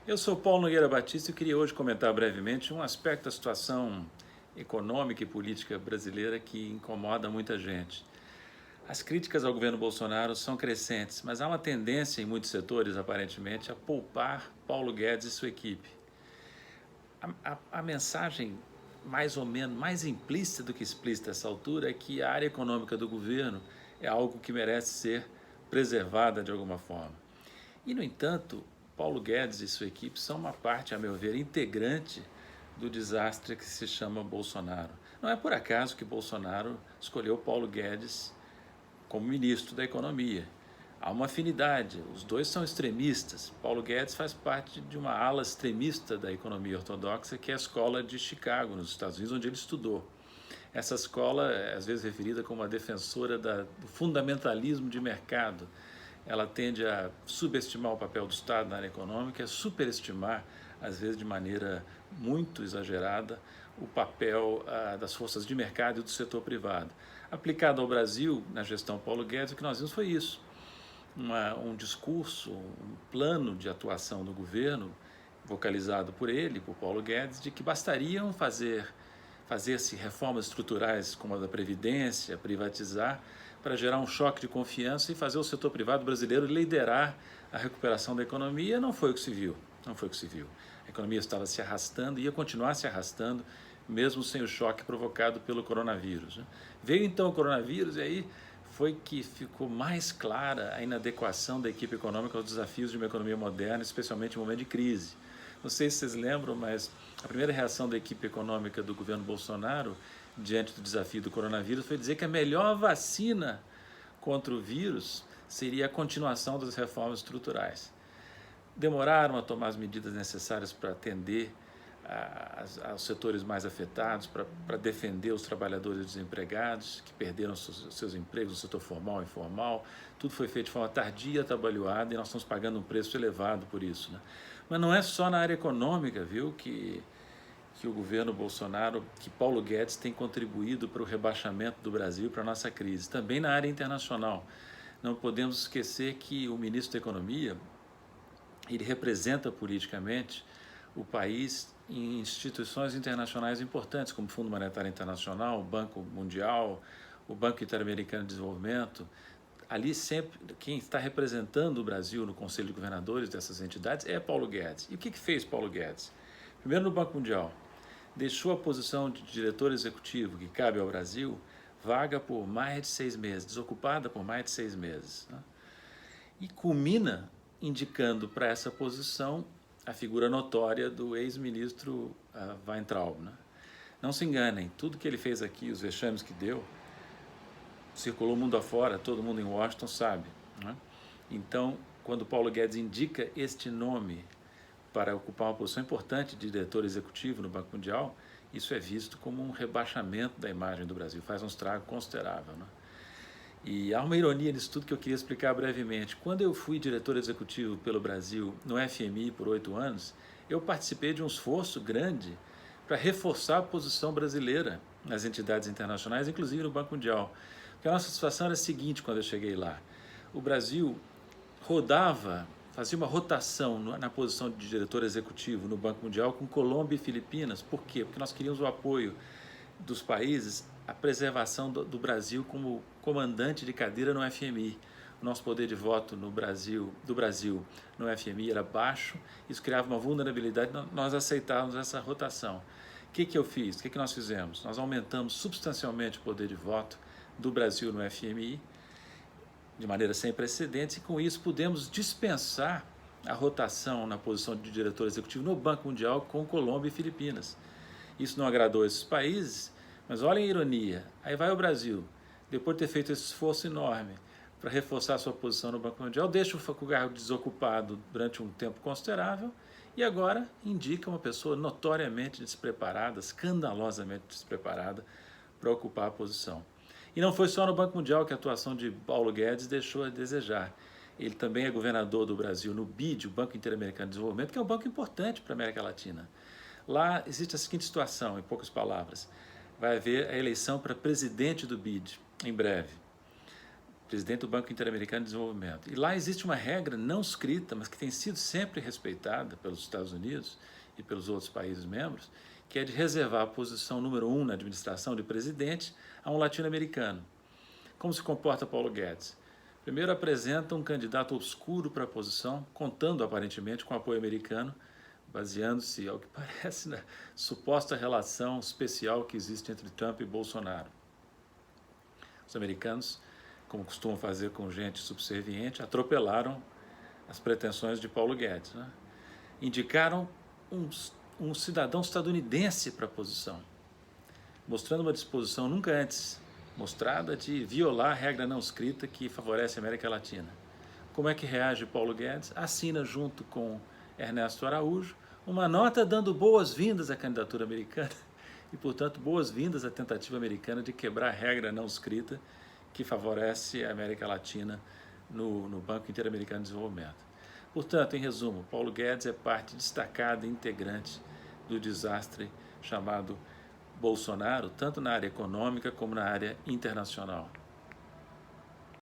Eu sou Paulo Nogueira Batista e queria hoje comentar brevemente um aspecto da situação econômica e política brasileira que incomoda muita gente. As críticas ao governo Bolsonaro são crescentes, mas há uma tendência em muitos setores, aparentemente, a poupar Paulo Guedes e sua equipe. A mensagem mais ou menos, mais implícita do que explícita a essa altura é que a área econômica do governo é algo que merece ser preservada de alguma forma. E, no entanto, Paulo Guedes e sua equipe são uma parte, a meu ver, integrante do desastre que se chama Bolsonaro. Não é por acaso que Bolsonaro escolheu Paulo Guedes como ministro da Economia. Há uma afinidade, os dois são extremistas. Paulo Guedes faz parte de uma ala extremista da economia ortodoxa, que é a escola de Chicago, nos Estados Unidos, onde ele estudou. Essa escola é às vezes referida como a defensora do fundamentalismo de mercado. Ela tende a subestimar o papel do Estado na área econômica, a superestimar, às vezes de maneira muito exagerada, o papel das forças de mercado e do setor privado. Aplicado ao Brasil, na gestão Paulo Guedes, o que nós vimos foi isso. Um discurso, um plano de atuação do governo, vocalizado por ele, por Paulo Guedes, de que bastariam fazer-se reformas estruturais como a da Previdência, privatizar, para gerar um choque de confiança e fazer o setor privado brasileiro liderar a recuperação da economia. Não foi o que se viu, não foi o que se viu. A economia estava se arrastando e ia continuar se arrastando, mesmo sem o choque provocado pelo coronavírus. Veio então o coronavírus e aí foi que ficou mais clara a inadequação da equipe econômica aos desafios de uma economia moderna, especialmente em um momento de crise. Não sei se vocês lembram, mas a primeira reação da equipe econômica do governo Bolsonaro diante do desafio do coronavírus foi dizer que a melhor vacina contra o vírus seria a continuação das reformas estruturais. Demoraram a tomar as medidas necessárias para atender aos setores mais afetados, para defender os trabalhadores desempregados que perderam seus empregos no setor formal e informal. Tudo foi feito de forma tardia, atabalhoada, e nós estamos pagando um preço elevado por isso, né? Mas não é só na área econômica, viu, que o governo Bolsonaro, que Paulo Guedes tem contribuído para o rebaixamento do Brasil, para a nossa crise. Também na área internacional. Não podemos esquecer que o ministro da Economia, ele representa politicamente o país em instituições internacionais importantes, como o Fundo Monetário Internacional, o Banco Mundial, o Banco Interamericano de Desenvolvimento. Ali sempre, quem está representando o Brasil no Conselho de Governadores dessas entidades é Paulo Guedes. E o que fez Paulo Guedes? Primeiro, no Banco Mundial, deixou a posição de diretor executivo que cabe ao Brasil vaga por mais de 6 meses, desocupada por mais de 6 meses, né? E culmina indicando para essa posição a figura notória do ex-ministro Weintraub, né? Não se enganem, tudo que ele fez aqui, os vexames que deu, circulou o mundo afora, todo mundo em Washington sabe, né? Então, quando Paulo Guedes indica este nome para ocupar uma posição importante de diretor executivo no Banco Mundial, isso é visto como um rebaixamento da imagem do Brasil, faz um estrago considerável, né? E há uma ironia nisso tudo que eu queria explicar brevemente. Quando eu fui diretor executivo pelo Brasil no FMI por 8 anos, eu participei de um esforço grande para reforçar a posição brasileira nas entidades internacionais, inclusive no Banco Mundial. Porque a nossa situação era a seguinte quando eu cheguei lá. O Brasil fazia uma rotação na posição de diretor executivo no Banco Mundial com Colômbia e Filipinas. Por quê? Porque nós queríamos o apoio dos países, a preservação do Brasil como comandante de cadeira no FMI. O nosso poder de voto do Brasil no FMI era baixo, isso criava uma vulnerabilidade, nós aceitávamos essa rotação. O que eu fiz? O que nós fizemos? Nós aumentamos substancialmente o poder de voto do Brasil no FMI, de maneira sem precedentes, e com isso pudemos dispensar a rotação na posição de diretor executivo no Banco Mundial com Colômbia e Filipinas. Isso não agradou esses países, mas olhem a ironia, aí vai o Brasil, depois de ter feito esse esforço enorme para reforçar a sua posição no Banco Mundial, deixa o cargo desocupado durante um tempo considerável e agora indica uma pessoa notoriamente despreparada, escandalosamente despreparada para ocupar a posição. E não foi só no Banco Mundial que a atuação de Paulo Guedes deixou a desejar. Ele também é governador do Brasil no BID, o Banco Interamericano de Desenvolvimento, que é um banco importante para a América Latina. Lá existe a seguinte situação, em poucas palavras. Vai haver a eleição para presidente do BID, em breve. presidente do Banco Interamericano de Desenvolvimento. E lá existe uma regra não escrita, mas que tem sido sempre respeitada pelos Estados Unidos e pelos outros países membros, que é de reservar a posição número 1 na administração de presidente a um latino-americano. Como se comporta Paulo Guedes? Primeiro apresenta um candidato obscuro para a posição, contando aparentemente com apoio americano, baseando-se, ao que parece, na suposta relação especial que existe entre Trump e Bolsonaro. Os americanos, como costumam fazer com gente subserviente, atropelaram as pretensões de Paulo Guedes, né? Indicaram um cidadão estadunidense para a posição, mostrando uma disposição nunca antes mostrada de violar a regra não escrita que favorece a América Latina. Como é que reage Paulo Guedes? Assina junto com Ernesto Araújo uma nota dando boas-vindas à candidatura americana e, portanto, boas-vindas à tentativa americana de quebrar a regra não escrita que favorece a América Latina no Banco Interamericano de Desenvolvimento. Portanto, em resumo, Paulo Guedes é parte destacada e integrante do desastre chamado Bolsonaro, tanto na área econômica como na área internacional.